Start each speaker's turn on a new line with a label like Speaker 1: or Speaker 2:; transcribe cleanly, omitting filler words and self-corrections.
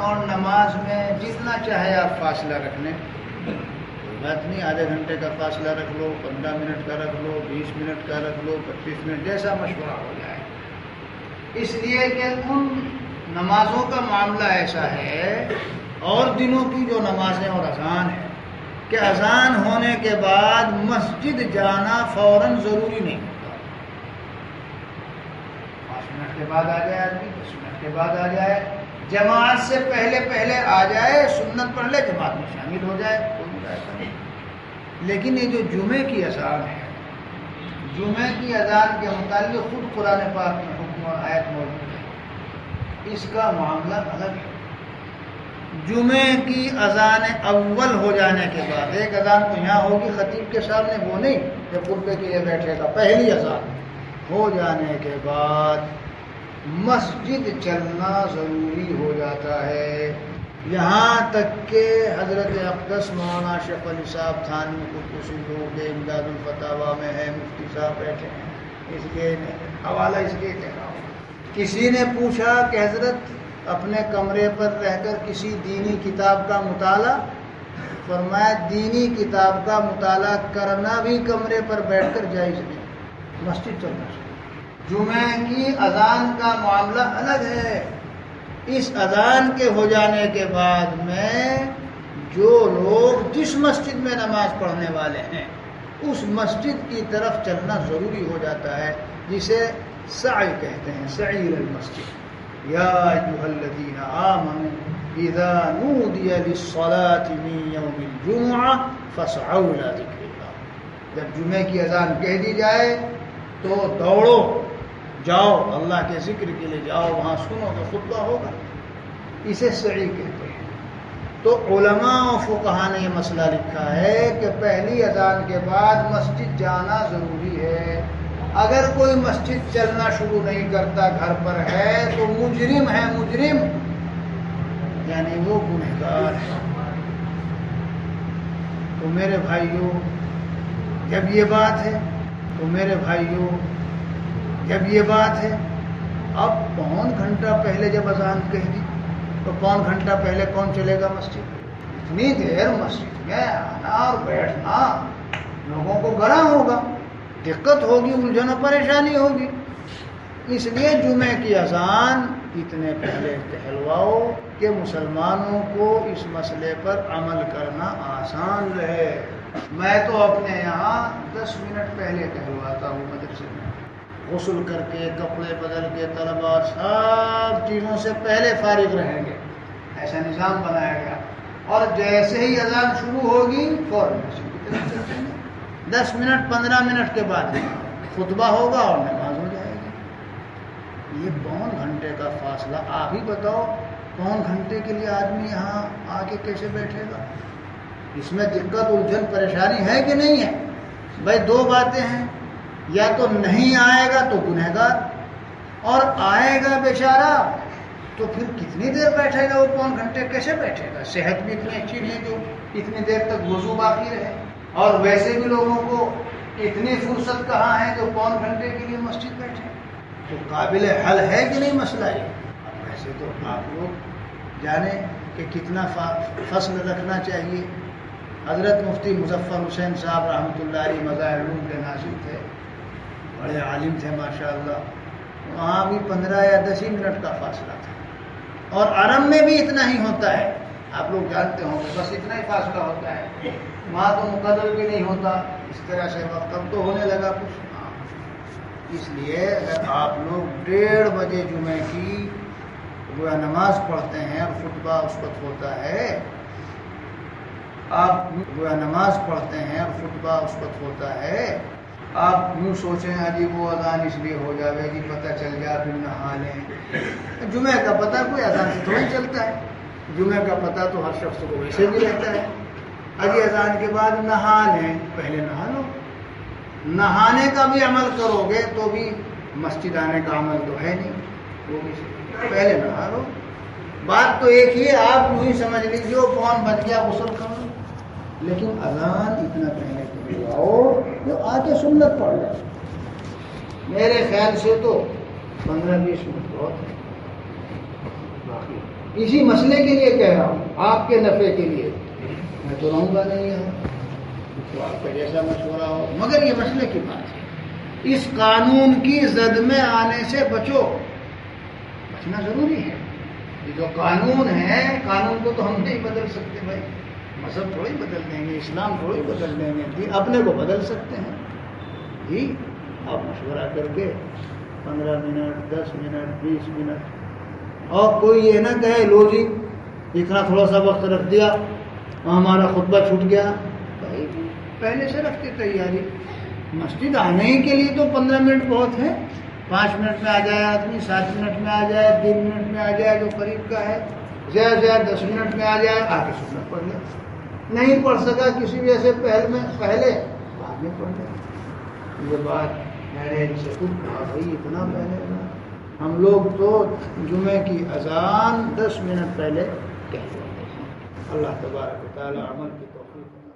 Speaker 1: اور نماز میں جتنا چاہے آپ فاصلہ رکھ لیں، بات نہیں، آدھے گھنٹے کا فاصلہ رکھ لو، 15 منٹ کا رکھ لو، 20 منٹ کا رکھ لو، 25 منٹ، جیسا مشورہ ہو جائے، اس لیے کہ ان نمازوں کا معاملہ ایسا ہے اور دنوں کی جو نمازیں اور اذان ہے کہ اذان ہونے کے بعد مسجد جانا فوراً ضروری نہیں ہوتا، 5 منٹ کے بعد آ جائے آدمی، 10 منٹ کے بعد آ جائے، جماعت سے پہلے آ جائے، سنت پڑھ لے، جماعت میں شامل ہو جائے، کوئی ایسا نہیں۔ لیکن یہ جو جمعے کی اذان ہے، جمعے کی اذان کے متعلق خود قرآن پاک میں حکم اور آیت موجود ہے، اس کا معاملہ الگ ہے۔ جمعے کی اذان اول ہو جانے کے بعد، ایک اذان تو یہاں ہوگی خطیب کے سامنے، وہ نہیں جب خطبے کے لیے بیٹھے گا، پہلی اذان ہو جانے کے بعد مسجد چلنا ضروری ہو جاتا ہے، یہاں تک کہ حضرت اقدس مولانا شیخ علی صاحب تھانوی قدس سرہ کے امداد الفتاویٰ میں ہے، مفتی صاحب بیٹھے ہیں، اس کے حوالہ اس کے دکھاؤ۔ کسی نے پوچھا کہ حضرت اپنے کمرے پر رہ کر کسی دینی کتاب کا مطالعہ، فرمایا دینی کتاب کا مطالعہ کرنا بھی کمرے پر بیٹھ کر جائز نہیں، مسجد چلنا چاہیے۔ جمعے کی اذان کا معاملہ الگ ہے، اس اذان کے ہو جانے کے بعد میں جو لوگ جس مسجد میں نماز پڑھنے والے ہیں اس مسجد کی طرف چلنا ضروری ہو جاتا ہے، جسے سعی کہتے ہیں، سعی المسجد۔ یا ایھا الذین آمنوا اذا نودی للصلاة من یوم الجمعہ فاسعوا الی ذکر اللہ، جب جمعے کی اذان کہہ دی جائے تو دوڑو، جاؤ اللہ کے ذکر کے لیے جاؤ، وہاں سنو تو خطبہ ہوگا، اسے سعی کہتے ہیں۔ تو علماء و فقہا نے یہ مسئلہ لکھا ہے کہ پہلی اذان کے بعد مسجد جانا ضروری ہے، اگر کوئی مسجد چلنا شروع نہیں کرتا، گھر پر ہے تو مجرم ہے، مجرم یعنی وہ گنہگار ہے۔ تو میرے بھائیوں جب یہ بات ہے، جب یہ بات ہے، اب پون گھنٹہ پہلے جب اذان کہہ دی تو پون گھنٹہ پہلے کون چلے گا مسجد؟ اتنی دیر مسجد میں آنا اور بیٹھنا لوگوں کو گراں ہوگا، دقت ہوگی، الجھن و پریشانی ہوگی۔ اس لیے جمعے کی اذان اتنے پہلے کہلواؤ کہ مسلمانوں کو اس مسئلے پر عمل کرنا آسان رہے۔ میں تو اپنے یہاں 10 منٹ پہلے کہلواتا ہوں، مدرسے میں غسل کر کے، کپڑے بدل کے، طلباء سب چیزوں سے پہلے فارغ رہیں گے، ایسا نظام بنایا گیا، اور جیسے ہی اذان شروع ہوگی فوراً مسجد کی طرف چلتے ہیں، 10 منٹ 15 منٹ کے بعد خطبہ ہوگا اور نماز ہو جائے گی۔ یہ پون گھنٹے کا فاصلہ، آپ ہی بتاؤ پون گھنٹے کے لیے آدمی یہاں آ کے کیسے بیٹھے گا؟ اس میں دقت، الجھن، پریشانی ہے کہ نہیں ہے؟ بھائی دو باتیں ہیں، یا تو نہیں آئے گا تو گنہگار، اور آئے گا بیچارہ تو پھر کتنی دیر بیٹھے گا؟ وہ پون گھنٹے کیسے بیٹھے گا؟ صحت بھی اتنی اچھی نہیں جو اتنی دیر تک وضو باقی رہے، اور ویسے بھی لوگوں کو اتنی فرصت کہاں ہے جو پون گھنٹے کے لیے مسجد بیٹھے؟ تو قابل حل ہے کہ نہیں مسئلہ یہ؟ اب ویسے تو آپ لوگ جانیں کہ کتنا فصل رکھنا چاہیے۔ حضرت مفتی مظفر حسین صاحب رحمۃ اللہ علیہ مظاہر علوم کے ناظر تھے، بڑے عالم تھے ماشاءاللہ، وہاں بھی 15 یا 10 ہی منٹ کا فاصلہ تھا، اور عرب میں بھی اتنا ہی ہوتا ہے، آپ لوگ جانتے ہوں گے، بس اتنا ہی فاصلہ ہوتا ہے، وہاں تو مقرر بھی نہیں ہوتا اس طرح سے وقت، اب تو ہونے لگا کچھ۔ اس لیے اگر آپ لوگ 1:30 بجے جمعے کی گویا نماز پڑھتے ہیں اور خطبہ اس وقت ہوتا ہے، آپ گویا نماز پڑھتے ہیں اور خطبہ اس وقت ہوتا ہے، آپ یوں سوچیں جی وہ اذان اس لیے ہو جاوے جی پتہ چل جائے پھر نہا لیں۔ جمعہ کا پتہ کوئی اذان سے تھوڑی چلتا ہے، جمعہ کا پتہ تو ہر شخص کو ویسے بھی رہتا ہے۔ اجی اذان کے بعد نہا لیں، پہلے نہا لو، نہانے کا بھی عمل کرو گے تو بھی مسجد آنے کا عمل تو ہے نہیں، وہ بھی پہلے نہا لو۔ بات تو ایک ہی ہے، آپ یوں ہی سمجھ لیجیے وہ پون بچ گیا، غسل کرو، لیکن اذان اتنا پہلے کہلواؤ جو آ کے سنت پڑھ لیں۔ میرے خیال سے تو 15-20 منٹ بہت ہے، باقی اسی مسئلے کے لیے کہہ رہا ہوں، آپ کے نفع کے لیے، میں تو رہوں گا نہیں یہاں، تو آپ کا جیسا مشورہ ہو، مگر یہ مسئلے کی بات ہے، اس قانون کی زد میں آنے سے بچو، بچنا ضروری ہے۔ یہ جو قانون ہے، قانون کو تو ہم نہیں بدل سکتے بھائی، مذہب تھوڑی بدل دیں گے، اسلام تھوڑی بدل دیں گے، جی اپنے کو بدل سکتے ہیں جی، آپ مشورہ کر کے 15 منٹ 10 منٹ 20 منٹ، اور کوئی یہ نہ کہے لو جی اتنا تھوڑا سا وقت رکھ دیا ہمارا خطبہ چھوٹ گیا، بھائی پہلے سے رکھتے تیاری، مسجد آنے ہی کے لیے تو 15 منٹ بہت ہے، 5 منٹ میں آ جائے آدمی، 7 منٹ میں آ جائے، 3 منٹ میں آ جائے جو قریب کا ہے، زیادہ سے زیادہ 10 منٹ میں آ جائے، آ کے سنت پڑھ لے، نہیں پڑھ سکا کسی وجہ سے پہلے بعد میں پڑھ لے۔ یہ بات میں نے ان سے خود کہا بھائی اتنا پہلے نہ، ہم لوگ تو جمعے کی اذان 10 منٹ پہلے کہہ دیتے ہیں۔ اللہ تبارک و تعالی عمل کی توفیق